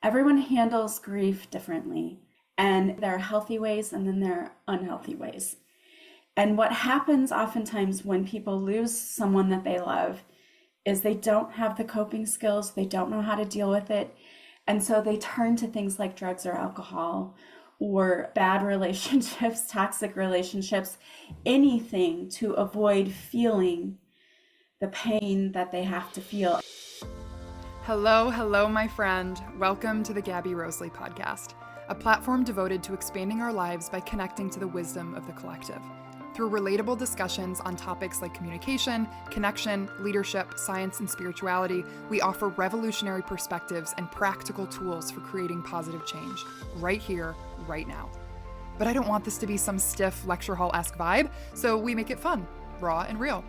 Everyone handles grief differently, and there are healthy ways and then there are unhealthy ways. And what happens oftentimes when people lose someone that they love is they don't have the coping skills, they don't know how to deal with it. And so they turn to things like drugs or alcohol or bad relationships, toxic relationships, anything to avoid feeling the pain that they have to feel. Hello, my friend. Welcome to the Gabby Rosalie podcast, a platform devoted to expanding our lives by connecting to the wisdom of the collective. Through relatable discussions on topics like communication, connection, leadership, science, and spirituality, we offer revolutionary perspectives and practical tools for creating positive change, right here, right now. But I don't want this to be some stiff lecture hall-esque vibe, so we make it fun, raw, and real.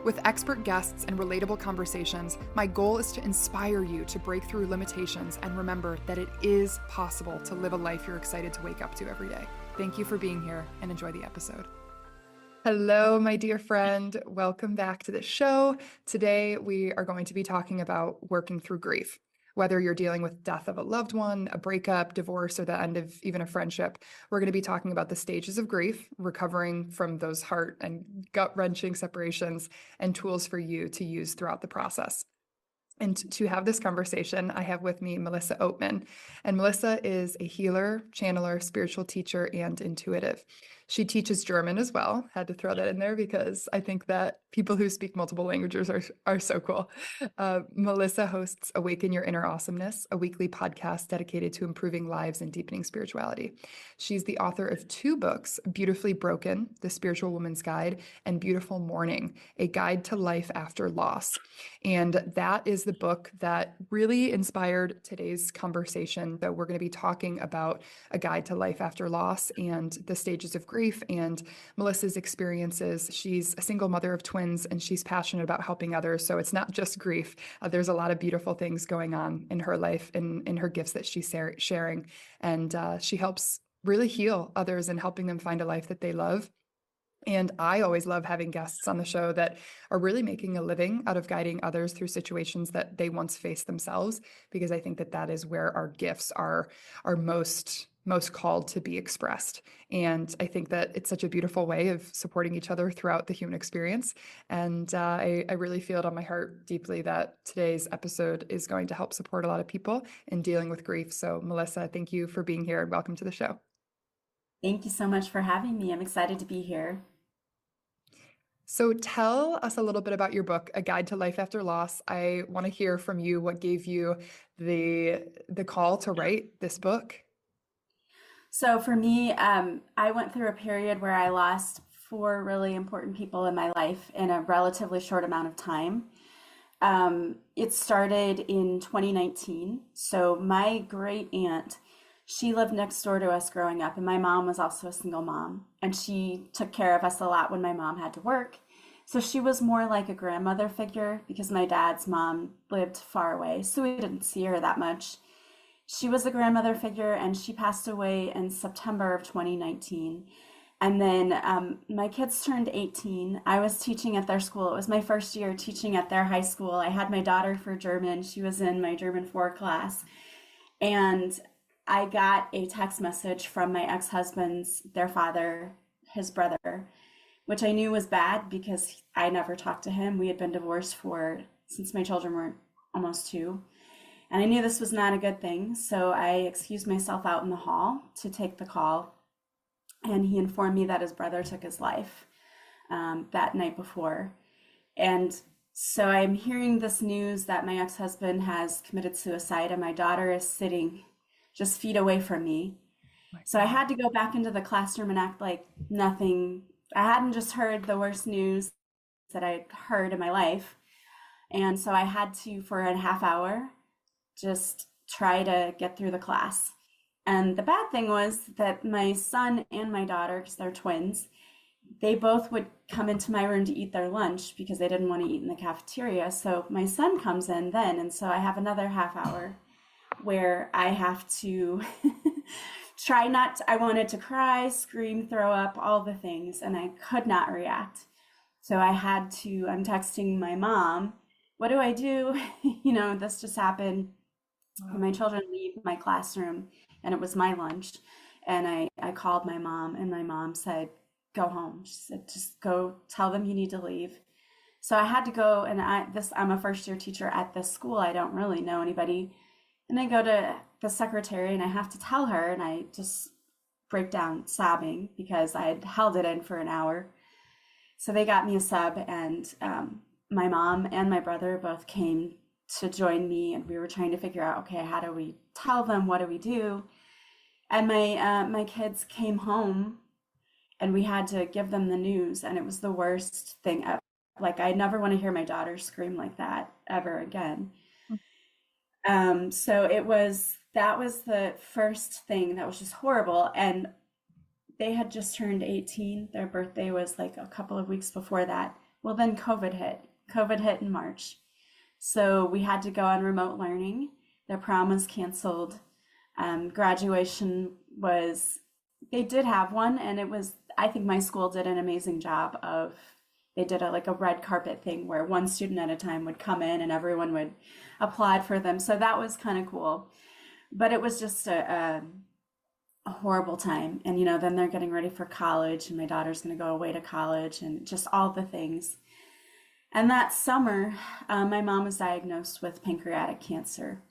With expert guests and relatable conversations, my goal is to inspire you to break through limitations and remember that it is possible to live a life you're excited to wake up to every day. Thank you for being here and enjoy the episode. Hello, my dear friend. Welcome back to the show. Today, we are going to be talking about working through grief. Whether you're dealing with death of a loved one, a breakup, divorce, or the end of even a friendship, we're going to be talking about the stages of grief, recovering from those heart and gut-wrenching separations, and tools for you to use throughout the process. And to have this conversation, I have with me Melissa Oatman. And Melissa is a healer, channeler, spiritual teacher, and intuitive. She teaches German as well. Had to throw that in there because I think that people who speak multiple languages are so cool. Melissa hosts Awaken Your Inner Awesomeness, a weekly podcast dedicated to improving lives and deepening spirituality. She's the author of 2 books, Beautifully Broken, The Spiritual Woman's Guide, and Beautiful Mourning, A Guide to Life After Loss. And that is the book that really inspired today's conversation. So we're going to be talking about a guide to life after loss and the stages of grief and Melissa's experiences. She's a single mother of twins and she's passionate about helping others. So it's not just grief. There's a lot of beautiful things going on in her life and in her gifts that she's sharing. And she helps really heal others and helping them find a life that they love. And I always love having guests on the show that are really making a living out of guiding others through situations that they once faced themselves, because I think that that is where our gifts are most called to be expressed. And I think that it's such a beautiful way of supporting each other throughout the human experience. And I really feel it on my heart deeply that today's episode is going to help support a lot of people in dealing with grief. So Melissa, thank you for being here and welcome to the show. Thank you so much for having me. I'm excited to be here. So tell us a little bit about your book, A Guide to Life After Loss. I want to hear from you what gave you the call to write this book. So for me, I went through a period where I lost 4 really important people in my life in a relatively short amount of time. It started in 2019. So my great aunt, she lived next door to us growing up, and my mom was also a single mom, and she took care of us a lot when my mom had to work. So she was more like a grandmother figure because my dad's mom lived far away, so we didn't see her that much. She was a grandmother figure, and she passed away in September of 2019. And then my kids turned 18. I was teaching at their school. It was my first year teaching at their high school. I had my daughter for German. She was in my German 4 class. And I got a text message from my ex-husband's, their father, his brother, which I knew was bad because I never talked to him. We had been divorced since my children were almost 2. And I knew this was not a good thing. So I excused myself out in the hall to take the call. And he informed me that his brother took his life that night before. And so I'm hearing this news that my ex-husband has committed suicide and my daughter is sitting just feet away from me. So I had to go back into the classroom and act like nothing. I hadn't just heard the worst news that I'd heard in my life. And so I had to, for a half hour, just try to get through the class. And the bad thing was that my son and my daughter, because they're twins, they both would come into my room to eat their lunch because they didn't want to eat in the cafeteria. So my son comes in then, and so I have another half hour where I have to I wanted to cry, scream, throw up, all the things, and I could not react. So I'm texting my mom, what do I do? This just happened. And Wow. my children leave my classroom, and it was my lunch. And I called my mom, and my mom said, go home. She said, just go tell them you need to leave. So I had to go, and I'm a first year teacher at this school. I don't really know anybody. And I go to the secretary, and I have to tell her, and I just break down sobbing because I had held it in for an hour. So they got me a sub, and my mom and my brother both came to join me, and we were trying to figure out, okay, how do we tell them? What do we do? And my kids came home, and we had to give them the news, and it was the worst thing ever. Like, I never want to hear my daughter scream like that ever again. So that was the first thing that was just horrible. And they had just turned 18. Their birthday was like a couple of weeks before that. Well, then COVID hit. COVID hit in March. So we had to go on remote learning. Their prom was canceled. Graduation was, they did have one, and it was, I think my school did an amazing job of, they did like a red carpet thing where one student at a time would come in and everyone would applaud for them. So that was kind of cool. But it was just a horrible time. And, then they're getting ready for college, and my daughter's going to go away to college, and just all the things. And that summer, my mom was diagnosed with pancreatic cancer.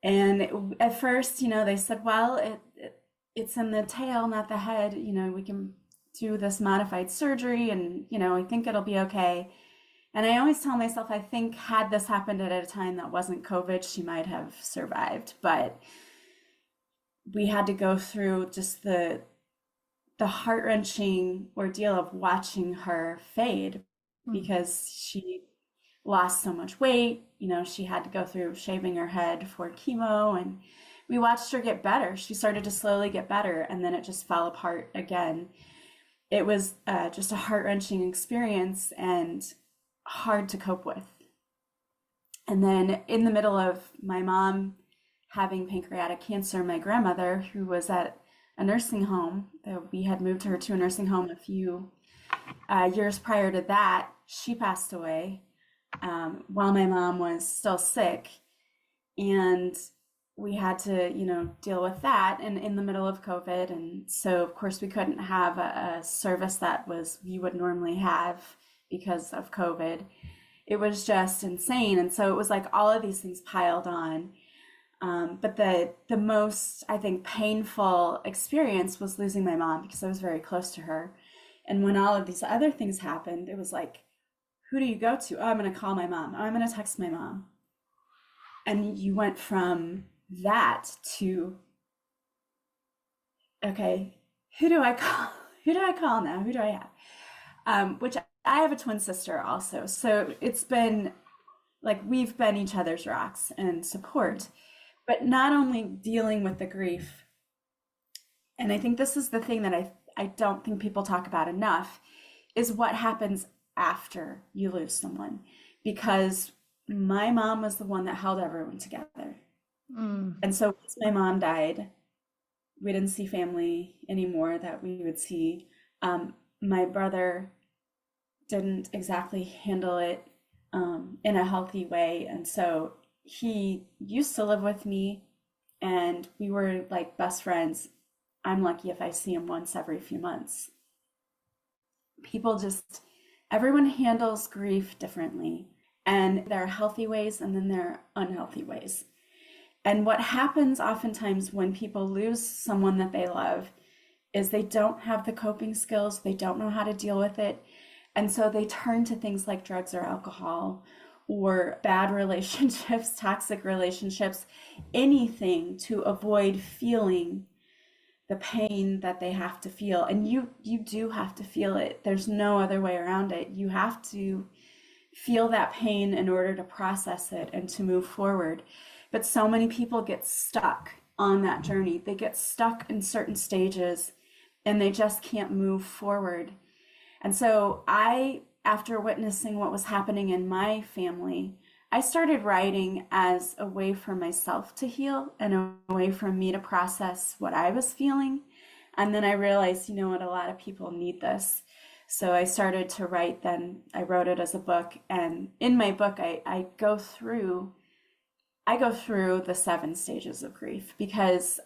And at first, they said, well, it's in the tail, not the head. We can do this modified surgery, and, I think it'll be okay. And I always tell myself, I think had this happened at a time that wasn't COVID, she might have survived. But we had to go through just the heart-wrenching ordeal of watching her fade because she lost so much weight. She had to go through shaving her head for chemo, and we watched her get better. She started to slowly get better, and then it just fell apart again. It was just a heart-wrenching experience and hard to cope with. And then in the middle of my mom having pancreatic cancer, my grandmother, who was at a nursing home, we had moved her to a nursing home a few years prior to that, she passed away while my mom was still sick. And we had to, deal with that and in the middle of COVID. And so, of course, we couldn't have a service that you would normally have because of COVID. It was just insane. And so it was like all of these things piled on. But the most, I think, painful experience was losing my mom because I was very close to her. And when all of these other things happened, it was like, who do you go to? Oh, I'm going to call my mom. Oh, I'm going to text my mom. And you went from that to, okay, who do I call? Who do I call now? Who do I have? Which I have a twin sister also. So it's been like we've been each other's rocks and support, but not only dealing with the grief. And I think this is the thing that I don't think people talk about enough is what happens after you lose someone. Because my mom was the one that held everyone together. And so once my mom died, we didn't see family anymore that we would see. My brother didn't exactly handle it in a healthy way. And so he used to live with me, and we were like best friends. I'm lucky if I see him once every few months. Everyone handles grief differently. And there are healthy ways, and then there are unhealthy ways. And what happens oftentimes when people lose someone that they love is they don't have the coping skills, they don't know how to deal with it. And so they turn to things like drugs or alcohol or bad relationships, toxic relationships, anything to avoid feeling the pain that they have to feel. And you do have to feel it. There's no other way around it. You have to feel that pain in order to process it and to move forward. But so many people get stuck on that journey. They get stuck in certain stages and they just can't move forward. And so after witnessing what was happening in my family, I started writing as a way for myself to heal and a way for me to process what I was feeling. And then I realized, a lot of people need this. So I started to write, then I wrote it as a book. And in my book, I go through I go through the 7 stages of grief because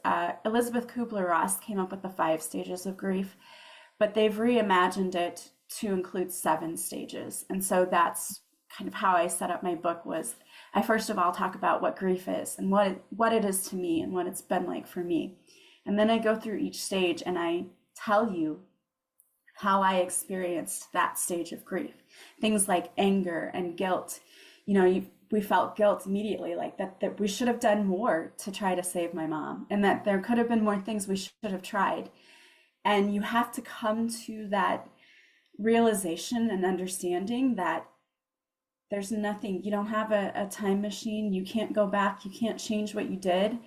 Elizabeth Kubler-Ross came up with the 5 stages of grief, but they've reimagined it to include 7 stages. And so that's kind of how I set up my book was I first of all talk about what grief is and what it is to me and what it's been like for me. And then I go through each stage and I tell you how I experienced that stage of grief. Things like anger and guilt. We felt guilt immediately, like that we should have done more to try to save my mom, and that there could have been more things we should have tried. And you have to come to that realization and understanding that there's nothing, you don't have a time machine, you can't go back, you can't change what you did.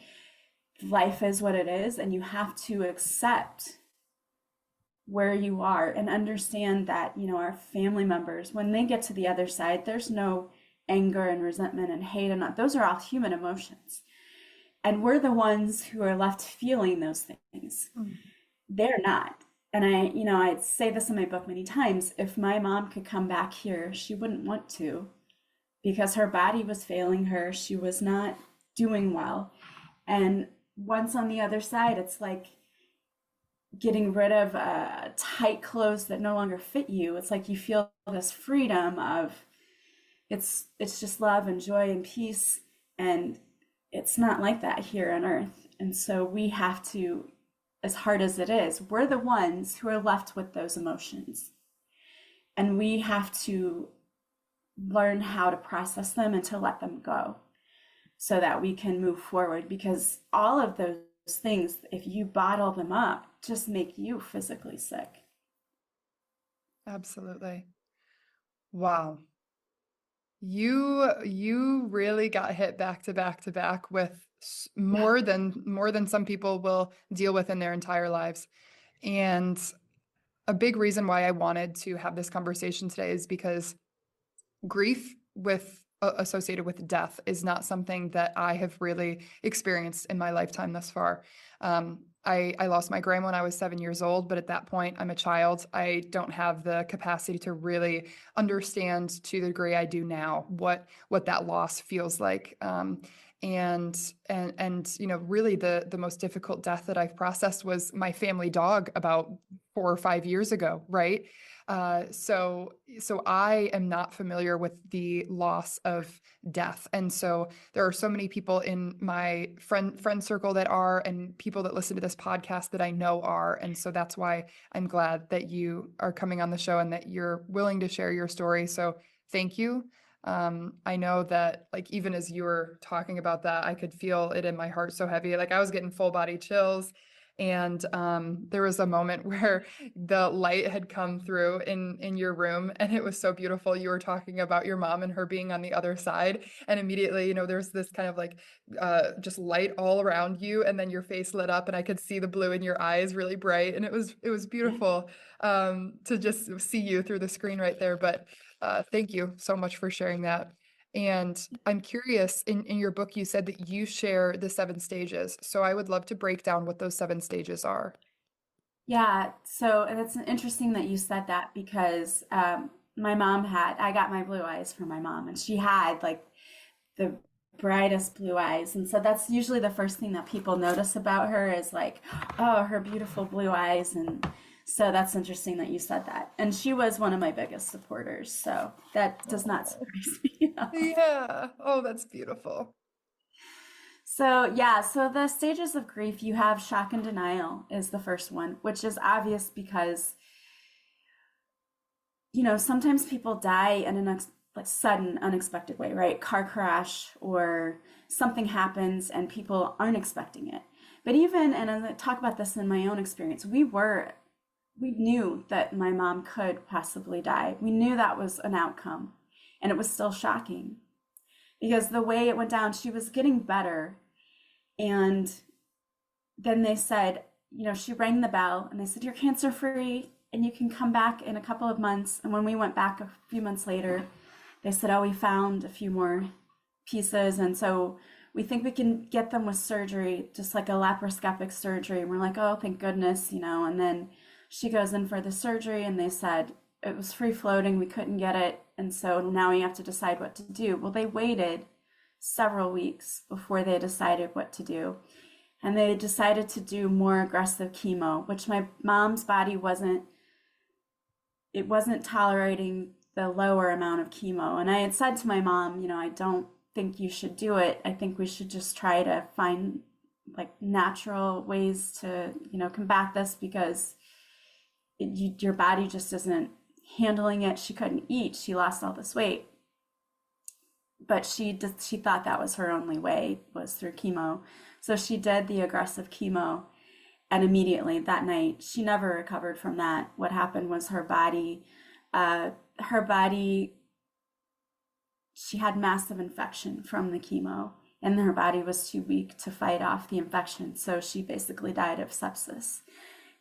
Life is what it is, and you have to accept where you are and understand that, our family members, when they get to the other side, there's no anger and resentment and hate, and those are all human emotions. And we're the ones who are left feeling those things. Mm-hmm. They're not. And I say this in my book many times, if my mom could come back here, she wouldn't want to, because her body was failing her. She was not doing well. And once on the other side, it's like getting rid of tight clothes that no longer fit you. It's like you feel this freedom of it's just love and joy and peace. And it's not like that here on earth. And so we have to, as hard as it is, we're the ones who are left with those emotions. And we have to learn how to process them and to let them go so that we can move forward, because all of those things, if you bottle them up, just make you physically sick. Absolutely. Wow. You really got hit back to back to back with more than some people will deal with in their entire lives. And a big reason why I wanted to have this conversation today is because grief associated with death is not something that I have really experienced in my lifetime thus far. I lost my grandma when I was 7 years old, but at that point, I'm a child. I don't have the capacity to really understand to the degree I do now what that loss feels like. And really the most difficult death that I've processed was my family dog about 4 or 5 years ago, right? So I am not familiar with the loss of death. And so there are so many people in my friend circle that are, and people that listen to this podcast that I know are. And so that's why I'm glad that you are coming on the show and that you're willing to share your story. So thank you. I know that, like, even as you were talking about that, I could feel it in my heart so heavy. Like I was getting full body chills. And there was a moment where the light had come through in your room, and it was so beautiful. You were talking about your mom and her being on the other side, and immediately, there's this kind of like just light all around you, and then your face lit up, and I could see the blue in your eyes really bright, and it was beautiful to just see you through the screen right there. But thank you so much for sharing that. And I'm curious, in your book, you said that you share the 7 stages. So I would love to break down what those 7 stages are. Yeah, so and it's interesting that you said that because I got my blue eyes from my mom, and she had like the brightest blue eyes. And so that's usually the first thing that people notice about her is like, oh, her beautiful blue eyes. And so that's interesting that you said that. And she was one of my biggest supporters. So that does not surprise me. Yeah. Oh, that's beautiful. So the stages of grief, you have shock and denial is the first one, which is obvious because, sometimes people die in an sudden, unexpected way, right? Car crash or something happens and people aren't expecting it. But even, and I talk about this in my own experience, we knew that my mom could possibly die. We knew that was an outcome, and it was still shocking because the way it went down, she was getting better. And then they said, she rang the bell and they said, you're cancer free and you can come back in a couple of months. And when we went back a few months later, they said, oh, we found a few more pieces. And so we think we can get them with surgery, just like a laparoscopic surgery. And we're like, oh, thank goodness, and then she goes in for the surgery and they said it was free floating. We couldn't get it. And so now we have to decide what to do. Well, they waited several weeks before they decided what to do. And they decided to do more aggressive chemo, which my mom's body wasn't tolerating the lower amount of chemo. And I had said to my mom, I don't think you should do it. I think we should just try to find like natural ways to, combat this, because your body just isn't handling it. She couldn't eat. She lost all this weight. But she thought that was her only way, was through chemo. So she did the aggressive chemo, and immediately that night, she never recovered from that. What happened was her body, she had massive infection from the chemo, and her body was too weak to fight off the infection. So she basically died of sepsis.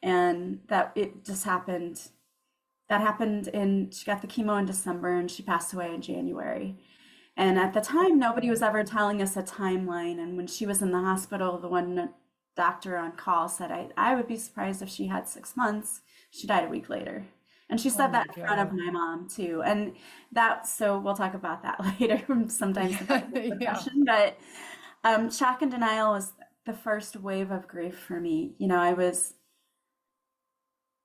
And it just happened. That happened she got the chemo in December and she passed away in January. And at the time, nobody was ever telling us a timeline. And when she was in the hospital, the one doctor on call said, I would be surprised if she had 6 months. She died a week later. And she said that in front of my mom too. And so we'll talk about that later, sometimes discussion. But shock and denial was the first wave of grief for me.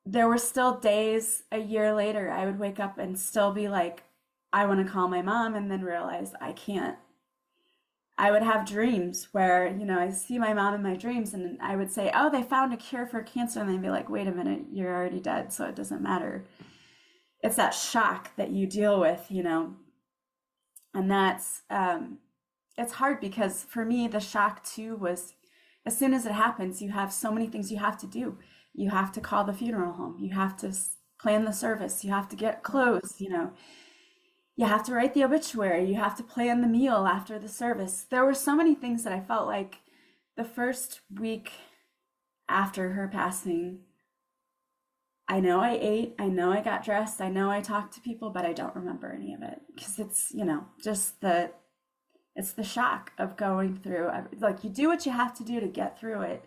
There were still days a year later, I would wake up and still be like, I want to call my mom, and then realize I can't. I would have dreams where, I see my mom in my dreams and I would say, oh, they found a cure for cancer. And they'd be like, wait a minute, you're already dead, so it doesn't matter. It's that shock that you deal with, and that's, it's hard, because for me, the shock too was, as soon as it happens, you have so many things you have to do. You have to call the funeral home. You have to plan the service. You have to get clothes, You have to write the obituary. You have to plan the meal after the service. There were so many things that I felt like the first week after her passing, I know I ate, I know I got dressed, I know I talked to people, but I don't remember any of it, because it's, just it's the shock of going through, like, you do what you have to do to get through it.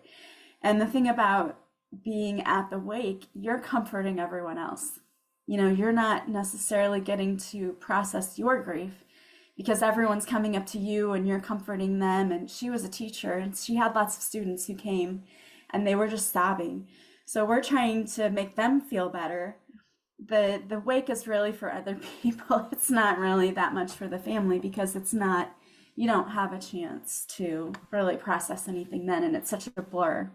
And the thing about being at the wake, you're comforting everyone else. You're not necessarily getting to process your grief, because everyone's coming up to you and you're comforting them. And she was a teacher and she had lots of students who came and they were just sobbing. So we're trying to make them feel better. The wake is really for other people. It's not really that much for the family, because you don't have a chance to really process anything then. And it's such a blur.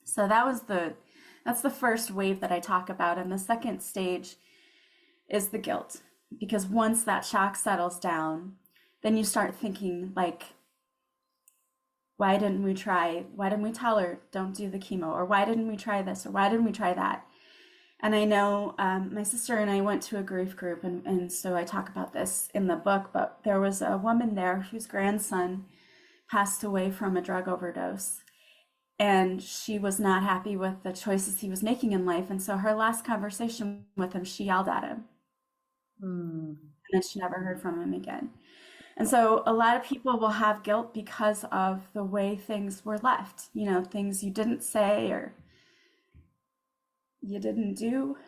So that's the first wave that I talk about. And the second stage is the guilt, because once that shock settles down, then you start thinking like, why didn't we tell her don't do the chemo? Or why didn't we try this? Or why didn't we try that? And I know my sister and I went to a grief group, and so I talk about this in the book, but there was a woman there whose grandson passed away from a drug overdose. And she was not happy with the choices he was making in life. And so her last conversation with him, she yelled at him. And then she never heard from him again. And so a lot of people will have guilt because of the way things were left, things you didn't say or you didn't do.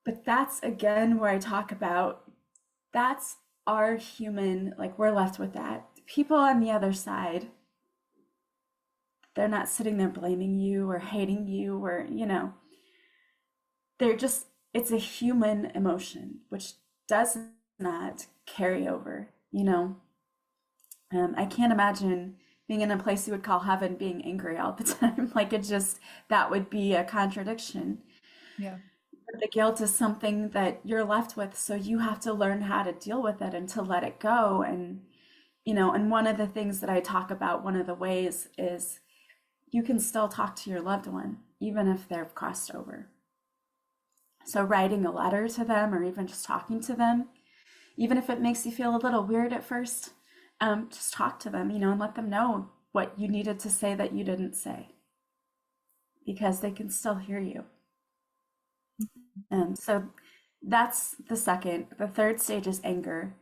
But that's, again, where I talk about, that's our human, like, we're left with that. People on the other side, they're not sitting there blaming you or hating you or, they're just, it's a human emotion, which does not carry over, I can't imagine being in a place you would call heaven being angry all the time. Like, that would be a contradiction. Yeah. But the guilt is something that you're left with. So you have to learn how to deal with it and to let it go. And and one of the things that I talk about, one of the ways, is you can still talk to your loved one, even if they've crossed over. So writing a letter to them, or even just talking to them, even if it makes you feel a little weird at first, just talk to them, and let them know what you needed to say that you didn't say, because they can still hear you. And so that's the second. The third stage is anger.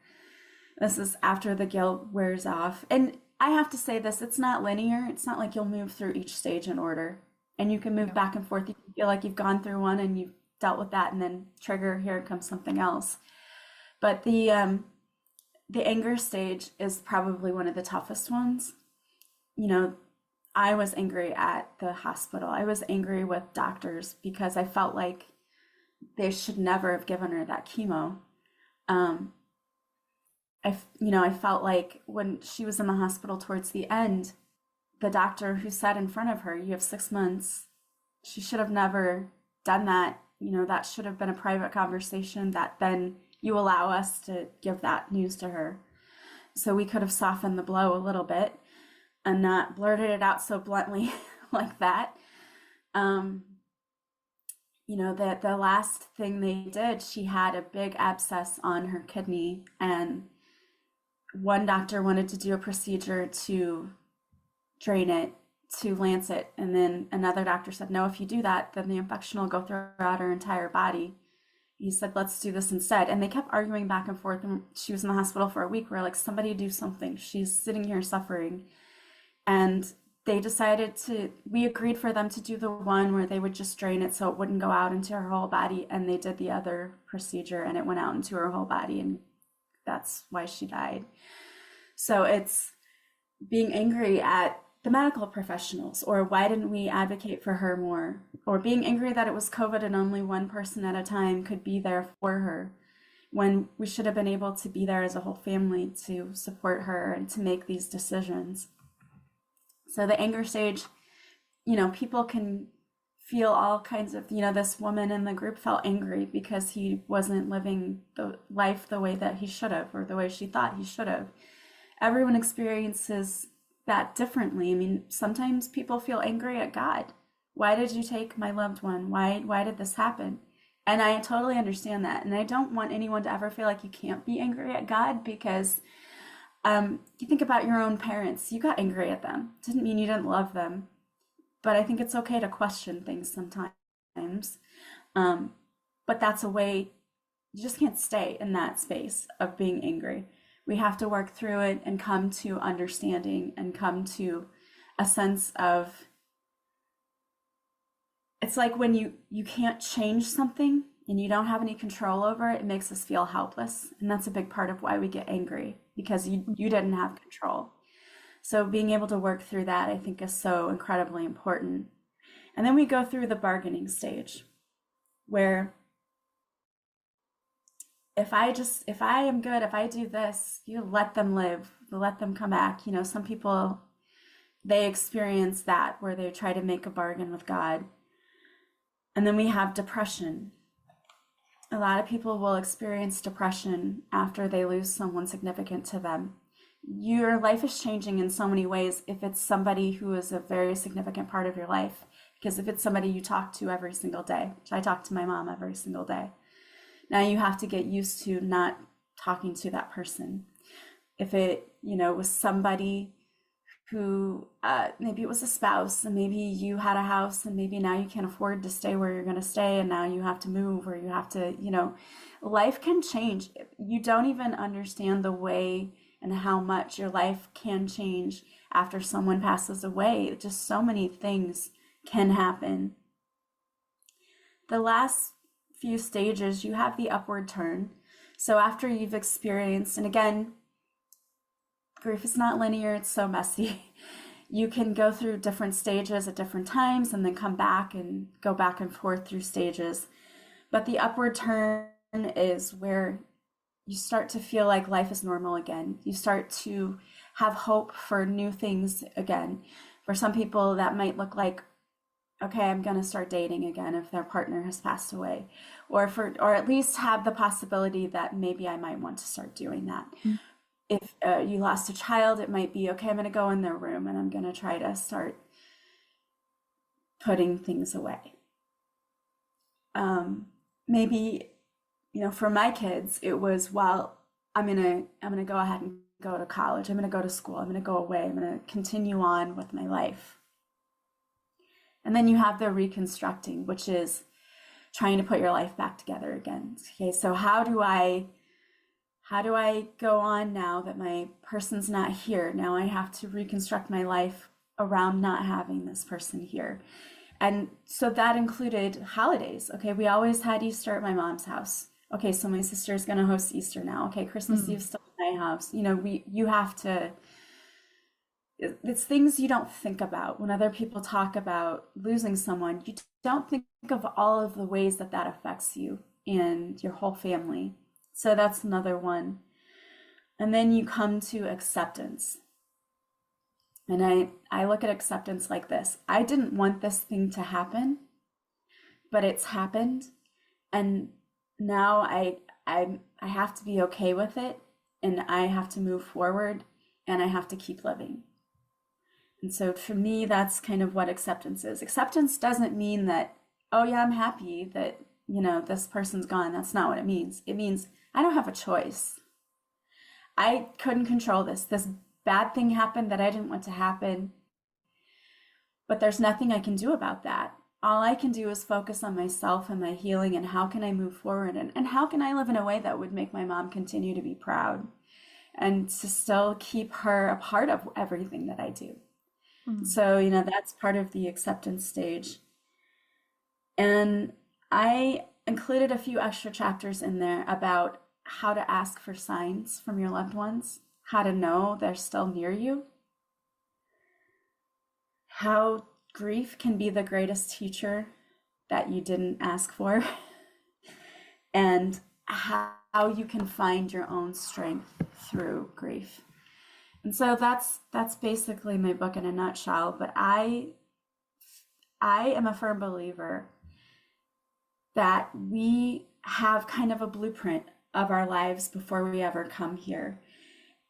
This is after the guilt wears off. And I have to say this, it's not linear. It's not like you'll move through each stage in order and you can move back and forth. You can feel like you've gone through one and you've dealt with that, and then trigger, here comes something else. But the anger stage is probably one of the toughest ones. You know, I was angry at the hospital. I was angry with doctors because I felt like they should never have given her that chemo. Um, I felt like when she was in the hospital towards the end, the doctor who sat in front of her, you have 6 months. She should have never done that. That should have been a private conversation that then you allow us to give that news to her. So we could have softened the blow a little bit and not blurted it out so bluntly like that. That the last thing they did, she had a big abscess on her kidney, and one doctor wanted to do a procedure to drain it, to lance it, and then another doctor said, no, if you do that, then the infection will go throughout her entire body. He said, let's do this instead. And they kept arguing back and forth, and she was in the hospital for a week. We're like, somebody do something. She's sitting here suffering. And they decided we agreed for them to do the one where they would just drain it so it wouldn't go out into her whole body. And they did the other procedure and it went out into her whole body. And that's why she died. So it's being angry at the medical professionals, or why didn't we advocate for her more? Or being angry that it was COVID and only one person at a time could be there for her, when we should have been able to be there as a whole family to support her and to make these decisions. So the anger stage, people can feel all kinds of, this woman in the group felt angry because he wasn't living the life the way that he should have, or the way she thought he should have. Everyone experiences that differently. I mean, sometimes people feel angry at God. Why did you take my loved one? Why did this happen? And I totally understand that. And I don't want anyone to ever feel like you can't be angry at God, because you think about your own parents. You got angry at them. Didn't mean you didn't love them. But I think it's okay to question things sometimes. But that's a way, you just can't stay in that space of being angry. We have to work through it and come to understanding and come to a sense of, it's like when you can't change something and you don't have any control over it, it makes us feel helpless. And that's a big part of why we get angry, because you didn't have control. So being able to work through that, I think, is so incredibly important. And then we go through the bargaining stage, where if I am good, if I do this, you let them live, let them come back. Some people, they experience that where they try to make a bargain with God. And then we have depression. A lot of people will experience depression after they lose someone significant to them. Your life is changing in so many ways if it's somebody who is a very significant part of your life. Because if it's somebody you talk to every single day, which I talk to my mom every single day, now you have to get used to not talking to that person. If it, was somebody who, maybe it was a spouse, and maybe you had a house, and maybe now you can't afford to stay where you're going to stay, and now you have to move, or you have to, life can change. You don't even understand the way and how much your life can change after someone passes away. Just so many things can happen. The last few stages, you have the upward turn. So after you've experienced, and again, grief is not linear, it's so messy. You can go through different stages at different times and then come back and go back and forth through stages. But the upward turn is where you start to feel like life is normal again. You start to have hope for new things again. For some people, that might look like, okay, I'm going to start dating again if their partner has passed away, or at least have the possibility that maybe I might want to start doing that. Mm-hmm. If you lost a child, it might be, okay, I'm going to go in their room and I'm going to try to start putting things away. Maybe, for my kids, it was, well, I'm going to go ahead and go to college. I'm going to go to school. I'm going to go away. I'm going to continue on with my life. And then you have the reconstructing, which is trying to put your life back together again. Okay, so how do I go on now that my person's not here? Now I have to reconstruct my life around not having this person here. And so that included holidays. Okay, we always had Easter at my mom's house. Okay, so my sister's going to host Easter now. Okay, Christmas Mm. Eve's still in my house. You have to, it's things you don't think about. When other people talk about losing someone, you don't think of all of the ways that that affects you and your whole family. So that's another one. And then you come to acceptance. And I look at acceptance like this. I didn't want this thing to happen, but it's happened. And now I have to be okay with it, and I have to move forward, and I have to keep living. And so for me, that's kind of what acceptance is. Acceptance doesn't mean that, oh yeah, I'm happy that, this person's gone. That's not what it means. It means I don't have a choice. I couldn't control this. This bad thing happened that I didn't want to happen, but there's nothing I can do about that. All I can do is focus on myself and my healing and how can I move forward and how can I live in a way that would make my mom continue to be proud and to still keep her a part of everything that I do. Mm. So, that's part of the acceptance stage. And I included a few extra chapters in there about how to ask for signs from your loved ones, how to know they're still near you, how grief can be the greatest teacher that you didn't ask for, and how you can find your own strength through grief. And so that's basically my book in a nutshell. But I am a firm believer that we have kind of a blueprint of our lives before we ever come here.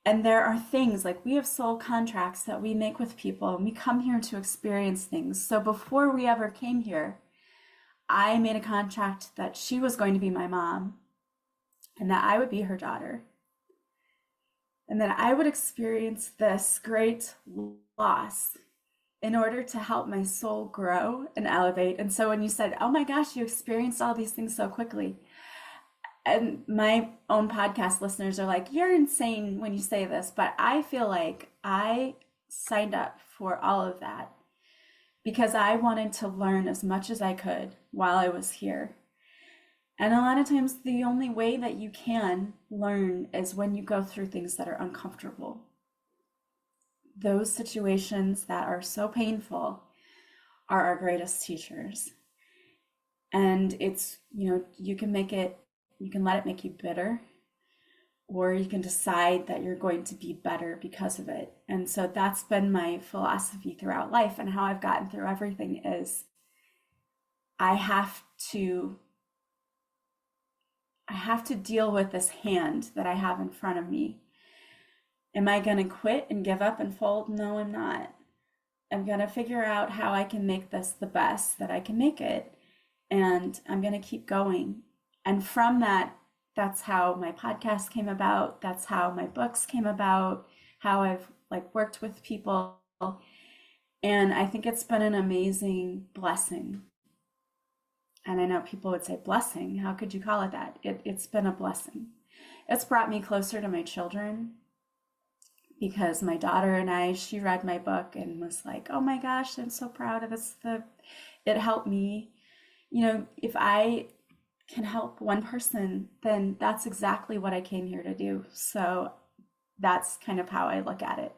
And there are things like we have soul contracts that we make with people, and we come here to experience things. So before we ever came here, I made a contract that she was going to be my mom and that I would be her daughter. And that I would experience this great loss in order to help my soul grow and elevate. And so when you said, oh my gosh, you experienced all these things so quickly, and my own podcast listeners are like, you're insane when you say this, but I feel like I signed up for all of that because I wanted to learn as much as I could while I was here. And a lot of times the only way that you can learn is when you go through things that are uncomfortable. Those situations that are so painful are our greatest teachers. And it's, you can let it make you bitter, or you can decide that you're going to be better because of it. And so that's been my philosophy throughout life, and how I've gotten through everything is I have to deal with this hand that I have in front of me. Am I going to quit and give up and fold? No, I'm not. I'm going to figure out how I can make this the best that I can make it. And I'm going to keep going. And from that, that's how my podcast came about. That's how my books came about, how I've worked with people. And I think it's been an amazing blessing. And I know people would say, blessing, how could you call it that? It's been a blessing. It's brought me closer to my children because my daughter and she read my book and was like, oh my gosh, I'm so proud of this. It helped me. If I can help one person, then that's exactly what I came here to do. So that's kind of how I look at it.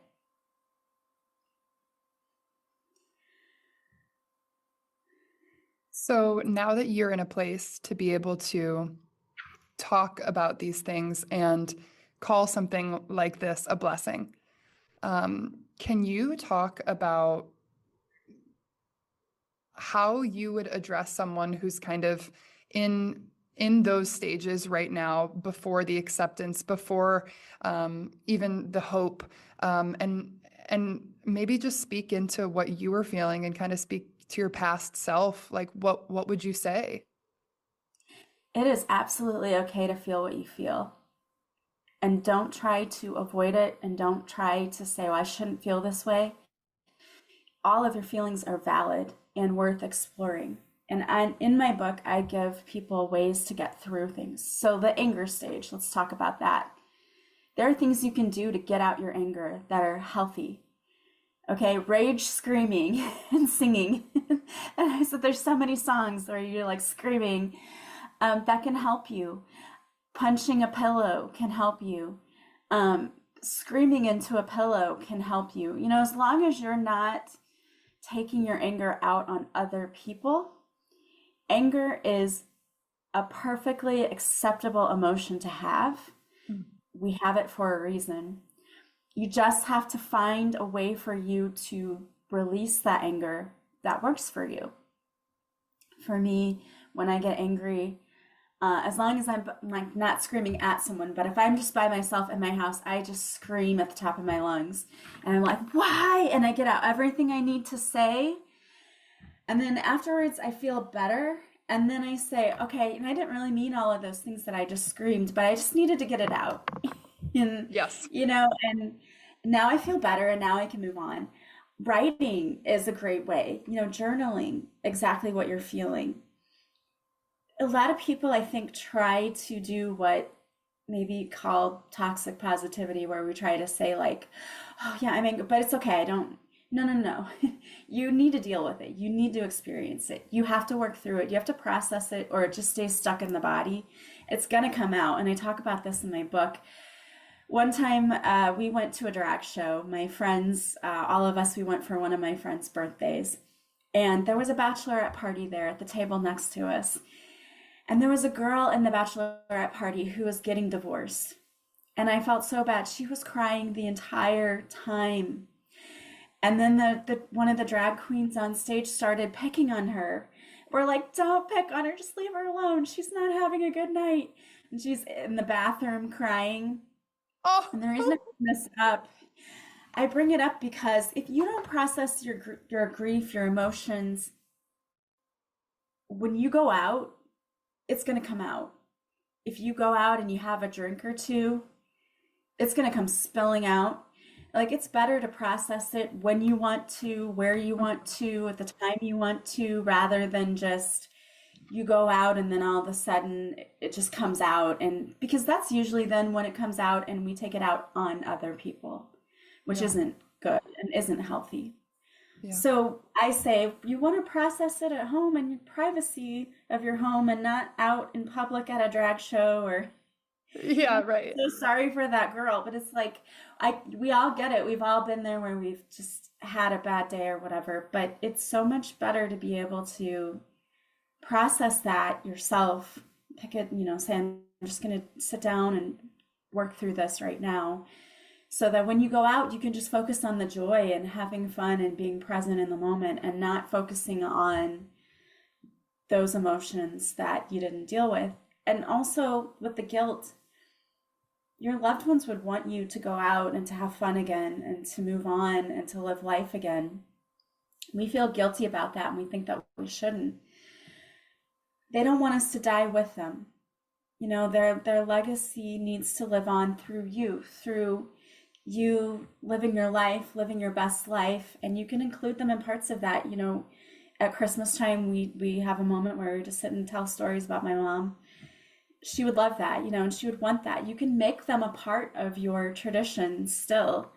So now that you're in a place to be able to talk about these things and call something like this a blessing, can you talk about how you would address someone who's kind of in those stages right now, before the acceptance, before even the hope, and maybe just speak into what you were feeling and kind of speak to your past self? Like, what would you say? It is absolutely okay to feel what you feel. And don't try to avoid it, and don't try to say, well, I shouldn't feel this way. All of your feelings are valid and worth exploring. And in my book, I give people ways to get through things. So the anger stage, let's talk about that. There are things you can do to get out your anger that are healthy. Okay, rage screaming and singing. And I said there's so many songs where you're screaming that can help you. Punching a pillow can help you. Um, Screaming into a pillow can help you. You know, as long as you're not taking your anger out on other people, anger is a perfectly acceptable emotion to have. We have it for a reason. You just have to find a way for you to release that anger that works for you. For me, when I get angry, as long as I'm like not screaming at someone, but if I'm just by myself in my house, I just scream at the top of my lungs. And I'm like, why? And I get out everything I need to say. And then afterwards, I feel better. And then I say, okay, and I didn't really mean all of those things that I just screamed, but I just needed to get it out. And, Yes. you know, and now I feel better and now I can move on. Writing is a great way, you know, journaling exactly what you're feeling. A lot of people, I think, try to do what maybe called toxic positivity, where we try to say, like, oh, yeah, I'm angry, but it's okay. I don't, no, no, no. You need to deal with it. You need to experience it. You have to work through it. You have to process it, or it just stays stuck in the body. It's going to come out. And I talk about this in my book. One time we went to a drag show. My friends, all of us, we went for one of my friends' birthdays. And there was a bachelorette party there at the table next to us. And there was a girl in the bachelorette party who was getting divorced. And I felt so bad. She was crying the entire time. And then the one of the drag queens on stage started picking on her. We're like, don't pick on her, just leave her alone. She's not having a good night. And she's in the bathroom crying. Oh, And the reason I bring this up, I bring it up because if you don't process your grief, your emotions, when you go out, it's going to come out. If you go out and you have a drink or two, it's going to come spilling out. Like, it's better to process it when you want to, where you want to, at the time you want to, rather than just you go out and then all of a sudden it just comes out. And because that's usually then when it comes out and we take it out on other people, which yeah. isn't good and isn't healthy. Yeah. So I say you want to process it at home in your privacy of your home and not out in public at a drag show or Yeah, right. so sorry for that girl, but it's like we all get it. We've all been there where we've just had a bad day or whatever, but it's so much better to be able to process that yourself. Pick it, you know, say I'm just going to sit down and work through this right now. So that when you go out, you can just focus on the joy and having fun and being present in the moment and not focusing on those emotions that you didn't deal with. And also with the guilt, your loved ones would want you to go out and to have fun again and to move on and to live life again. We feel guilty about that and we think that we shouldn't. They don't want us to die with them. You know, their legacy needs to live on through you living your life, living your best life, and you can include them in parts of that. You know, at Christmas time, we have a moment where we just sit and tell stories about my mom. She would love that, you know, and she would want that. You can make them a part of your tradition still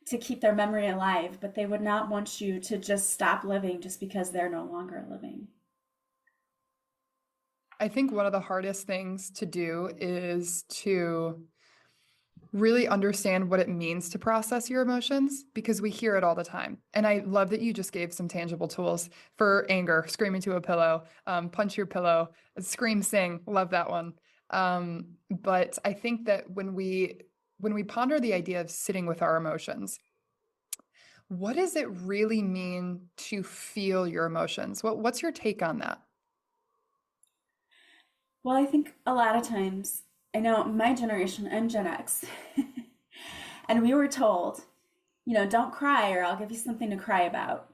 to keep their memory alive, but they would not want you to just stop living just because they're no longer living. I think one of the hardest things to do is to really understand what it means to process your emotions, because we hear it all the time. And I love that you just gave some tangible tools for anger: scream into a pillow, punch your pillow, scream, sing. Love that one. But I think that when we ponder the idea of sitting with our emotions, what does it really mean to feel your emotions? What's your take on that? Well, I think a lot of times, I know my generation, I'm Gen X, and we were told, you know, don't cry or I'll give you something to cry about.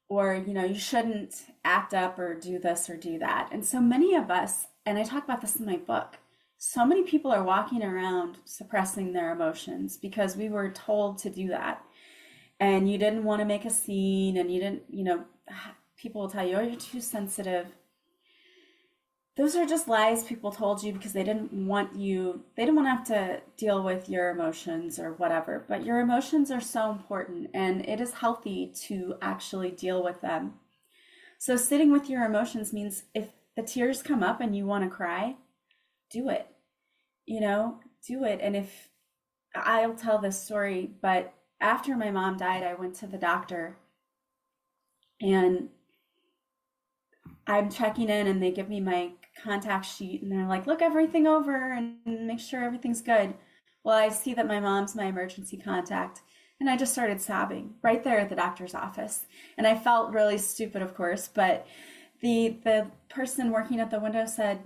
Or, you know, you shouldn't act up or do this or do that. And so many of us, and I talk about this in my book, so many people are walking around suppressing their emotions because we were told to do that. And you didn't want to make a scene and you didn't, you know, people will tell you, oh, you're too sensitive. Those are just lies people told you because they didn't want to have to deal with your emotions or whatever. But your emotions are so important and it is healthy to actually deal with them. So sitting with your emotions means if the tears come up and you want to cry, do it. do it. And if I'll tell this story, but after my mom died, I went to the doctor and I'm checking in and they give me my contact sheet and they're like, look everything over and make sure everything's good. Well, I see that my mom's my emergency contact. And I just started sobbing right there at the doctor's office. And I felt really stupid, of course, but the person working at the window I said,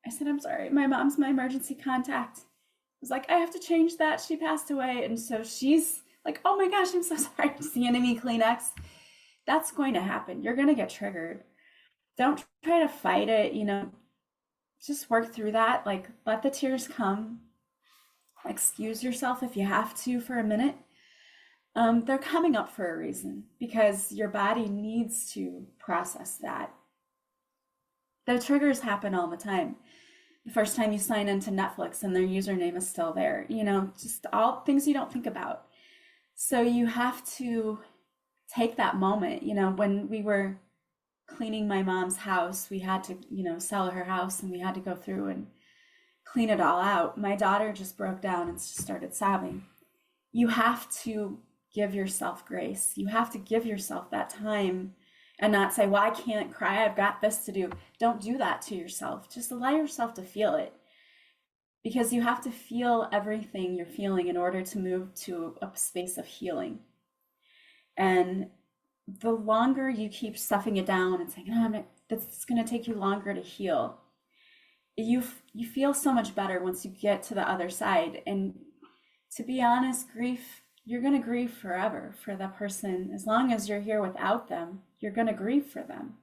I'm sorry, my mom's my emergency contact. I was like, I have to change that. She passed away. And so she's like, oh my gosh, I'm so sorry. She's handing me Kleenex. That's going to happen. You're going to get triggered. Don't try to fight it, just work through that. Like, let the tears come. Excuse yourself if you have to for a minute. They're coming up for a reason because your body needs to process that. The triggers happen all the time. The first time you sign into Netflix and their username is still there, just all things you don't think about. So you have to take that moment. When we were cleaning my mom's house, we had to, sell her house and we had to go through and clean it all out. My daughter just broke down and just started sobbing. You have to give yourself grace. You have to give yourself that time and not say, well, I can't cry. I've got this to do. Don't do that to yourself. Just allow yourself to feel it because you have to feel everything you're feeling in order to move to a space of healing. And the longer you keep stuffing it down and saying, no, it's going to take you longer to heal, you feel so much better once you get to the other side. And to be honest, grief, you're going to grieve forever for that person. As long as you're here without them, you're going to grieve for them.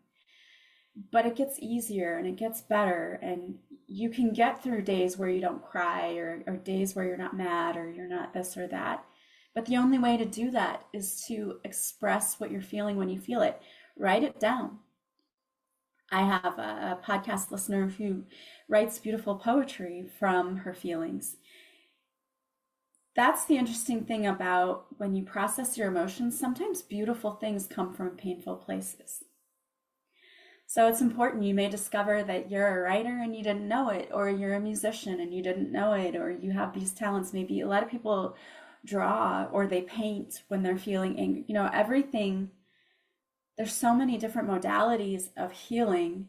But it gets easier and it gets better. And you can get through days where you don't cry or days where you're not mad or you're not this or that. But the only way to do that is to express what you're feeling when you feel it. Write it down. I have a podcast listener who writes beautiful poetry from her feelings. That's the interesting thing about when you process your emotions. Sometimes beautiful things come from painful places. So it's important. You may discover that you're a writer and you didn't know it, or you're a musician and you didn't know it, or you have these talents. Maybe a lot of people draw or they paint when they're feeling angry. Everything. There's so many different modalities of healing,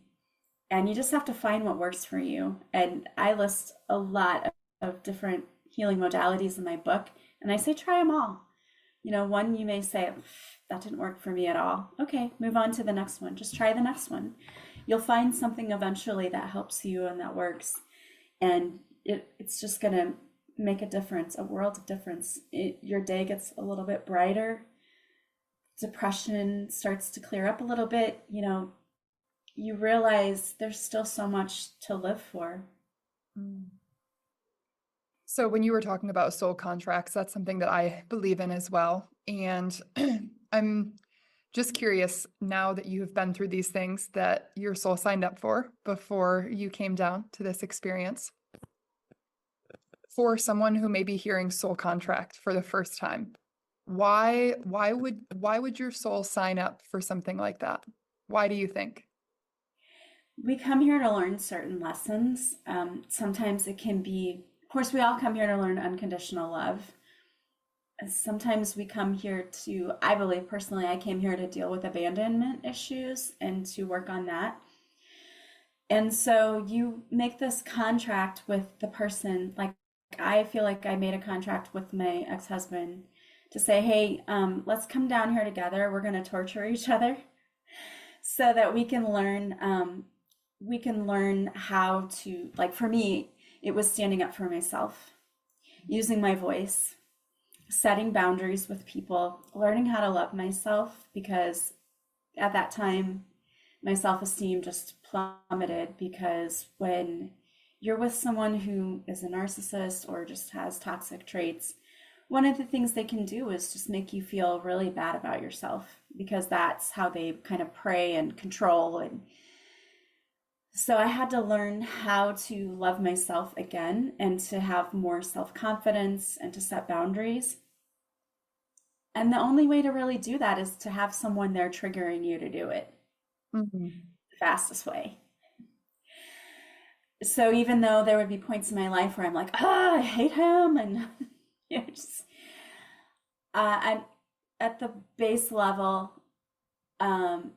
and you just have to find what works for you. And I list a lot of different healing modalities in my book, and I say try them all. One you may say, that didn't work for me at all. Okay, move on to the next one. Just try the next one. You'll find something eventually that helps you and that works, and it's just going to make a difference, a world of difference. Your day gets a little bit brighter. Depression starts to clear up a little bit. You realize there's still so much to live for. So when you were talking about soul contracts, that's something that I believe in as well. And I'm just curious, now that you have been through these things that your soul signed up for before you came down to this experience, for someone who may be hearing soul contract for the first time, why would your soul sign up for something like that? Why do you think? We come here to learn certain lessons. Sometimes it can be, of course, we all come here to learn unconditional love. Sometimes we come here to, I believe personally, I came here to deal with abandonment issues and to work on that. And so you make this contract with the person. Like, I feel like I made a contract with my ex-husband to say, hey, let's come down here together. We're going to torture each other so that we can learn how to, like, for me, it was standing up for myself, using my voice, setting boundaries with people, learning how to love myself, because at that time, my self-esteem just plummeted, because when you're with someone who is a narcissist or just has toxic traits, one of the things they can do is just make you feel really bad about yourself, because that's how they kind of prey and control. And so I had to learn how to love myself again and to have more self-confidence and to set boundaries. And the only way to really do that is to have someone there triggering you to do it. The fastest way. So even though there would be points in my life where I'm like, I hate him, and just and at the base level, um,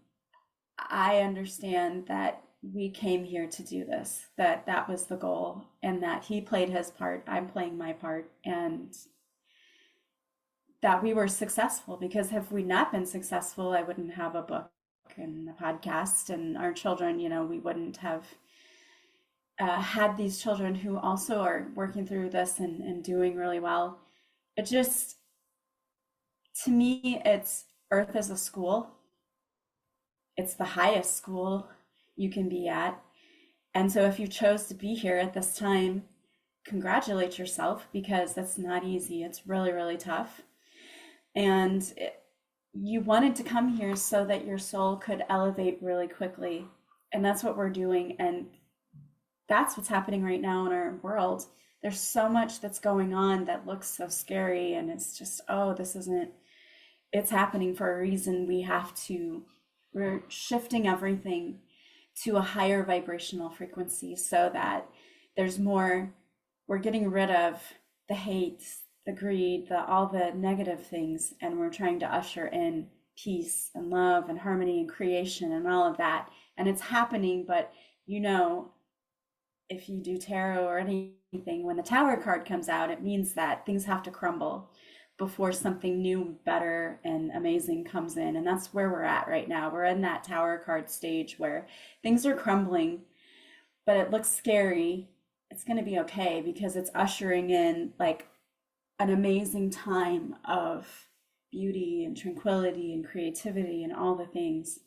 I understand that we came here to do this, that that was the goal, and that he played his part, I'm playing my part, and that we were successful. Because if we not been successful, I wouldn't have a book and a podcast, and our children, we wouldn't have had these children who also are working through this and doing really well. It just, to me, it's Earth as a school. It's the highest school you can be at. And so if you chose to be here at this time, congratulate yourself, because that's not easy. It's really, really tough. And you wanted to come here so that your soul could elevate really quickly. And that's what we're doing. And that's what's happening right now in our world. There's so much that's going on that looks so scary. And it's just, oh, this isn't, it's happening for a reason. We're shifting everything to a higher vibrational frequency so that there's more, we're getting rid of the hate, the greed, all the negative things, and we're trying to usher in peace and love and harmony and creation and all of that. And it's happening, but if you do tarot or anything, when the Tower card comes out, it means that things have to crumble before something new, better, and amazing comes in. And that's where we're at right now. We're in that Tower card stage where things are crumbling, but it looks scary. It's going to be okay, because it's ushering in like an amazing time of beauty and tranquility and creativity and all the things.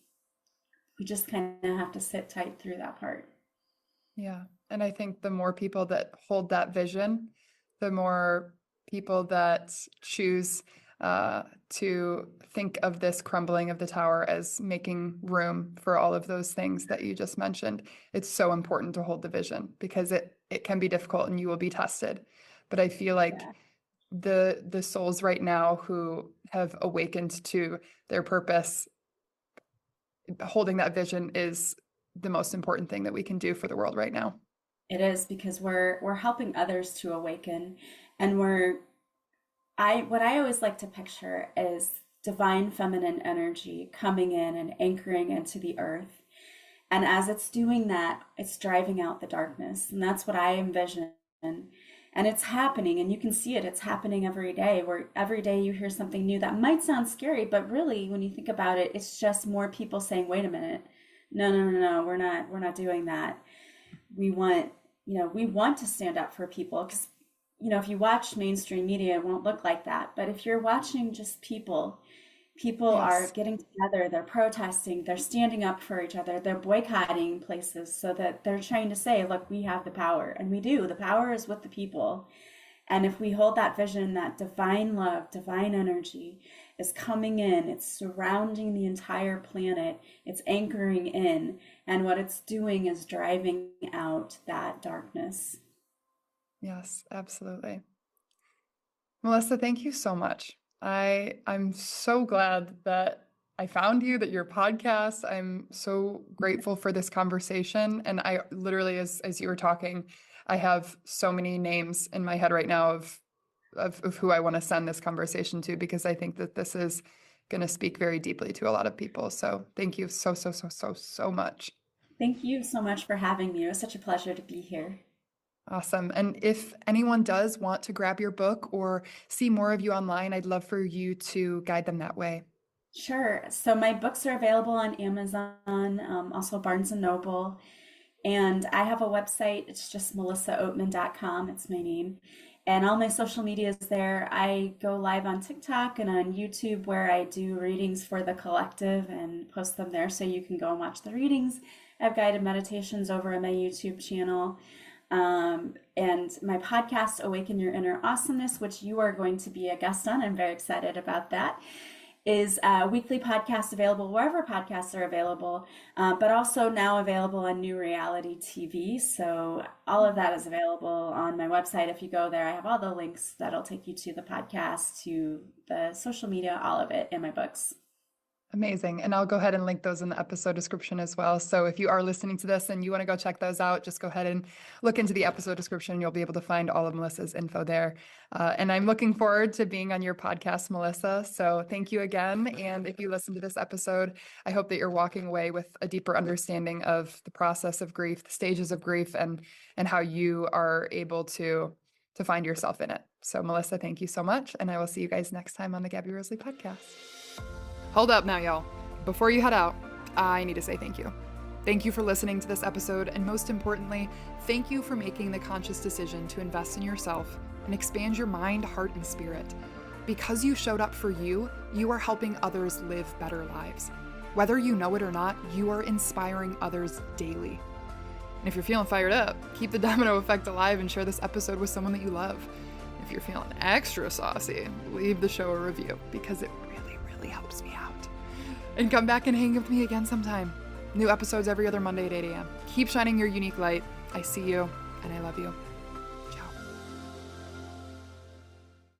We just kind of have to sit tight through that part. Yeah. And I think the more people that hold that vision, the more people that choose to think of this crumbling of the tower as making room for all of those things that you just mentioned. It's so important to hold the vision, because it can be difficult and you will be tested. But I feel like the souls right now who have awakened to their purpose, holding that vision is the most important thing that we can do for the world right now. It is, because we're helping others to awaken, and what I always like to picture is divine feminine energy coming in and anchoring into the earth. And as it's doing that, it's driving out the darkness. And that's what I envision. And it's happening, and you can see it. It's happening every day, where every day you hear something new that might sound scary, but really, when you think about it, it's just more people saying, wait a minute, no, no, no, no, we're not doing that. We want, we want to stand up for people, because if you watch mainstream media, it won't look like that. But if you're watching just people are Yes. getting together, they're protesting, they're standing up for each other, they're boycotting places, so that they're trying to say, look, we have the power. And we do. The power is with the people. And if we hold that vision, that divine love, divine energy is coming in, it's surrounding the entire planet, it's anchoring in, and what it's doing is driving out that darkness. Yes, absolutely. Melissa, thank you so much. I'm so glad that I found you, that your podcast. I'm so grateful for this conversation. And I literally, as you were talking, I have so many names in my head right now of who I want to send this conversation to, because I think that this is going to speak very deeply to a lot of people. So thank you so, so, so, so, so much. Thank you so much for having me. It was such a pleasure to be here. Awesome. And if anyone does want to grab your book or see more of you online, I'd love for you to guide them that way. Sure. So my books are available on Amazon, also Barnes and Noble. And I have a website. It's just melissaoatman.com. It's my name. And all my social media is there. I go live on TikTok and on YouTube, where I do readings for the collective and post them there, so you can go and watch the readings. I have guided meditations over on my YouTube channel. And my podcast, Awaken Your Inner Awesomeness, which you are going to be a guest on, I'm very excited about that, is a weekly podcast available wherever podcasts are available, but also now available on New Reality TV. So all of that is available on my website. If you go there, I have all the links that'll take you to the podcast, to the social media, all of it in my books. Amazing. And I'll go ahead and link those in the episode description as well. So if you are listening to this and you want to go check those out, just go ahead and look into the episode description. You'll be able to find all of Melissa's info there. And I'm looking forward to being on your podcast, Melissa. So thank you again. And if you listen to this episode, I hope that you're walking away with a deeper understanding of the process of grief, the stages of grief, and how you are able to find yourself in it. So Melissa, thank you so much. And I will see you guys next time on the Gabby Rosalie podcast. Hold up now, y'all. Before you head out, I need to say thank you. Thank you for listening to this episode, and most importantly, thank you for making the conscious decision to invest in yourself and expand your mind, heart, and spirit. Because you showed up for you, you are helping others live better lives. Whether you know it or not, you are inspiring others daily. And if you're feeling fired up, keep the domino effect alive and share this episode with someone that you love. If you're feeling extra saucy, leave the show a review because it really helps me out. And come back and hang with me again sometime. New episodes every other Monday at 8 a.m. Keep shining your unique light. I see you, and I love you.